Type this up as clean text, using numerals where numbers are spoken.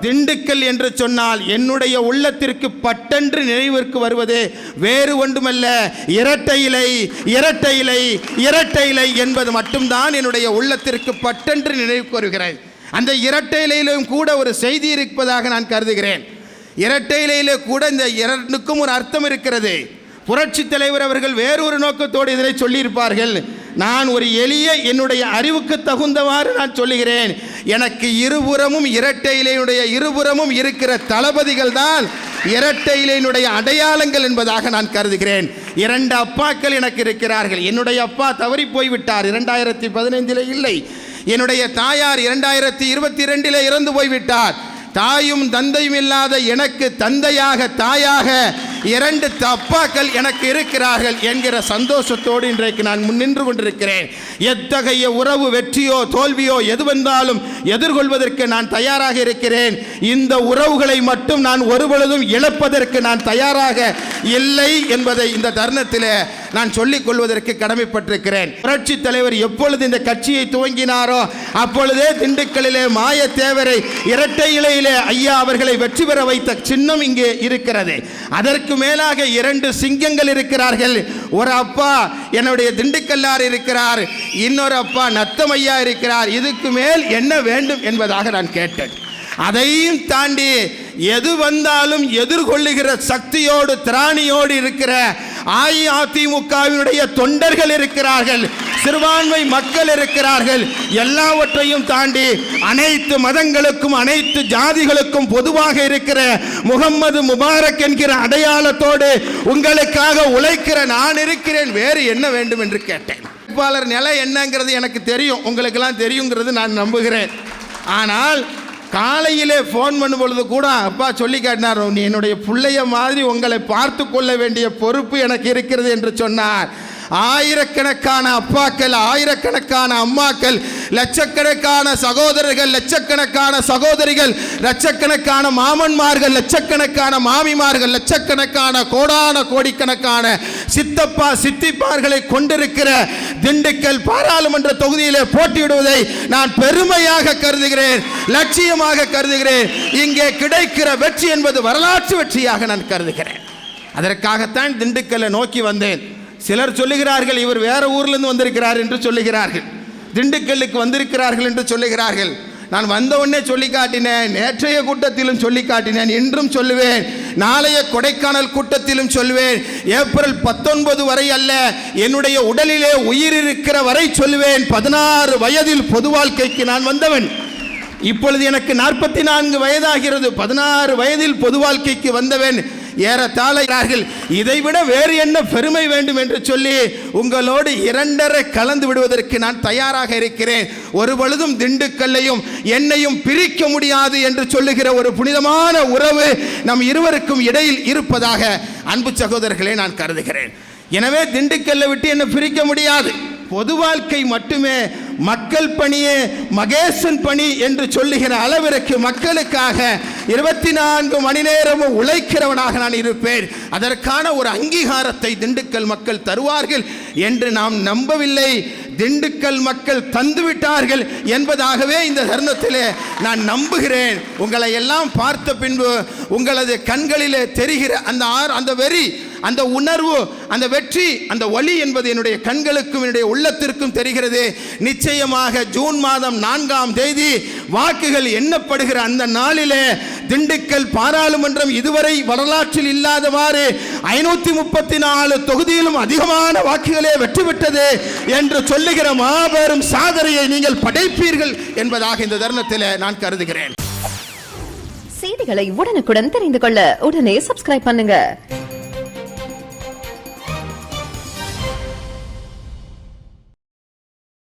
திண்டுக்கல் என்று சொன்னால் என்னுடைய உள்ளத்திற்கு பட்டென்று நினைவிற்கு வருவது வேறு ஒன்றுமல்ல, இரட்டை இலை இரட்டை இலை இரட்டை இலை என்பது மட்டும்தான் என்னுடைய உள்ளத்திற்கு பட்டென்று நினைவுக்கு வருகிறது. அந்த இரட்டை இலையிலும் கூட ஒரு செய்தி இருப்பதாக நான் கருதுகிறேன். இரட்டை இலையிலே கூட இந்த இரண்டுக்கும் ஒரு அர்த்தம் இருக்கிறது. புரட்சி தலைவர் அவர்கள் வேறொரு நோக்கத்தோடு இதனை சொல்லியிருப்பார்கள். நான் ஒரு எளிய என்னுடைய அறிவுக்கு தகுந்தவாறு நான் சொல்லுகிறேன். எனக்கு இருபுறமும் இரட்டை இலையினுடைய இருபுறமும் இருக்கிற தளபதிகள் தான் இரட்டை இலையினுடைய அடையாளங்கள் என்பதாக நான் கருதுகிறேன். இரண்டு அப்பாக்கள் எனக்கு இருக்கிறார்கள். என்னுடைய அப்பா தவறி போய்விட்டார், 2015 இல்லை. என்னுடைய தாயார் 2022 இறந்து போய்விட்டார். தாயும் தந்தையும் இல்லாத எனக்கு தந்தையாக தாயாக இரண்டு அப்பாக்கள் எனக்கு இருக்கிறார்கள் என்கிற சந்தோஷத்தோடு இன்றைக்கு நான் முன்னின்று கொண்டிருக்கிறேன். எத்தகைய உறவு வெற்றியோ தோல்வியோ எது வந்தாலும் எதிர்கொள்வதற்கு நான் தயாராக இருக்கிறேன். இந்த உறவுகளை மட்டும் நான் ஒருபொழுதும் இழப்பதற்கு நான் தயாராக இல்லை என்பதை இந்த தருணத்தில் நான் சொல்லிக் கொள்வதற்கு கடமைப்பட்டிருக்கிறேன். புரட்சி தலைவர் எப்பொழுது இந்த கட்சியை துவங்கினாரோ அப்பொழுதே திண்டுக்கல்லிலே மாயத்தேவரை இரட்டை இலையிலே ஐயா அவர்களை வெற்றி பெற வைத்த சின்னம் இங்கே இருக்கிறது. அதற்கு மேலாக இரண்டு சிங்கங்கள் இருக்கிறார்கள். ஒரு அப்பா என்னுடைய திண்டுக்கல்லார் இருக்கிறார், இன்னொரு அப்பா நத்தமையா இருக்கிறார். இதுக்கு மேல் என்ன வேண்டும் என்பதாக நான் கேட்டேன். அதையும் தாண்டி எது வந்தாலும் எதிர்கொள்ளுகிற சக்தியோடு திராணியோடு இருக்கிற அஇஅதிமுகவினுடைய தொண்டர்கள் இருக்கிறார்கள், சிறுபான்மை மக்கள் இருக்கிறார்கள். எல்லாவற்றையும் தாண்டி அனைத்து மதங்களுக்கும் அனைத்து ஜாதிகளுக்கும் பொதுவாக இருக்கிற முகம்மது முபாரக் என்கிற அடையாளத்தோடு உங்களுக்காக உழைக்கிற நான் இருக்கிறேன். வேறு என்ன வேண்டும் என்று கேட்டேன். வேட்பாளர் நிலை என்னங்கிறது எனக்கு தெரியும், உங்களுக்கெல்லாம் தெரியுங்கிறது நான் நம்புகிறேன். ஆனால் காலையிலே ஃபோன் பண்ணும் பொழுது கூட அப்பா சொல்லி காட்டினார், நீ என்னுடைய பிள்ளைய மாதிரி உங்களை பார்த்து கொள்ள வேண்டிய பொறுப்பு எனக்கு இருக்கிறது என்று சொன்னார். ஆயிரக்கணக்கான அப்பாக்கள், ஆயிரக்கணக்கான அம்மாக்கள், லட்சக்கணக்கான சகோதரர்கள், லட்சக்கணக்கான சகோதரிகள், லட்சக்கணக்கான மாமன்மார்கள், லட்சக்கணக்கான மாமிமார்கள், லட்சக்கணக்கான கோடான கோடிக்கணக்கான சித்தப்பா சித்திப்பார்களை கொண்டிருக்கிற திண்டுக்கல் பாராளுமன்ற தொகுதியிலே போட்டியிடுவதை நான் பெருமையாக கருதுகிறேன், லட்சியமாக கருதுகிறேன். இங்கே கிடைக்கிற வெற்றி என்பது வரலாற்று வெற்றியாக நான் கருதுகிறேன். அதற்காகத்தான் திண்டுக்கல்லை நோக்கி வந்தேன். சிலர் சொல்லுகிறார்கள் இவர் வேற ஊர்லேருந்து வந்திருக்கிறார் என்று சொல்லுகிறார்கள், திண்டுக்கல்லுக்கு வந்திருக்கிறார்கள் என்று சொல்லுகிறார்கள். நான் வந்த உடனே சொல்லி காட்டினேன், நேற்றைய கூட்டத்திலும் சொல்லி காட்டினேன், இன்றும் சொல்லுவேன், நாளைய கொடைக்கானல் கூட்டத்திலும் சொல்லுவேன். ஏப்ரல் 19 வரை அல்ல, என்னுடைய உடலிலே உயிர் இருக்கிற வரை சொல்லுவேன். 16 வயதில் பொது வாழ்க்கைக்கு நான் வந்தவன். இப்பொழுது எனக்கு 44 வயதாகிறது. 16 வயதில் பொது வாழ்க்கைக்கு வந்தவன். ஏறத்தாழ இதைவிட வேறு என்ன பெருமை வேண்டும் என்று சொல்லி உங்களோடு இரண்டரை கலந்து விடுவதற்கு நான் தயாராக இருக்கிறேன். ஒரு பொழுதும் திண்டுக்கல்லையும் என்னையும் பிரிக்க முடியாது என்று சொல்லுகிற ஒரு புனிதமான உறவு நம் இருவருக்கும் இடையில் இருப்பதாக அன்பு சகோதரர்களே நான் கருதுகிறேன். எனவே திண்டுக்கல்லை விட்டு என்ன பிரிக்க முடியாது. பொது வாழ்க்கை மட்டுமே மக்கள் பணியே மகேசன் பணி என்று சொல்லுகிற அளவிற்கு மக்களுக்காக 24 மணி நேரமும் உழைக்கிறவனாக நான் இருப்பேன். அதற்கான ஒரு அங்கீகாரத்தை திண்டுக்கல் மக்கள் தருவார்கள் என்று நாம் நம்பவில்லை. திண்டுக்கல் மக்கள் தந்துவிட்டார்கள் என்பதாகவே இந்த தருணத்திலே நான் நம்புகிறேன். உங்களை எல்லாம் பார்த்த பின்பு உங்களது கண்களிலே தெரிகிற அந்த வெறி, அந்த உணர்வு, அந்த வெற்றி, அந்த ஒளி என்பது என்னுடைய கண்களுக்கும் என்னுடைய உள்ளத்திற்கும் தெரிகிறது. நிச்சயமாக ஜூன் மாதம் 4ஆம் தேதி வாக்குகள் எண்ணப்படுகிற அந்த நாளிலே திண்டுக்கல் பாராளுமன்றம் இதுவரை வரலாற்றில் இல்லாதவாறு 534 தொகுதியிலும் அதிகமான வாக்குகளே வெற்றி பெற்றது என்று சொல்லுகிற மாபெரும் சாதனையை நீங்கள் படைப்பீர்கள் என்பதாக இந்த தருணத்தில் நான் கருதுகிறேன். செய்திகளை உடனுக்குடன் தெரிந்து கொள்ள உடனே சப்ஸ்கிரைப் பண்ணுங்க.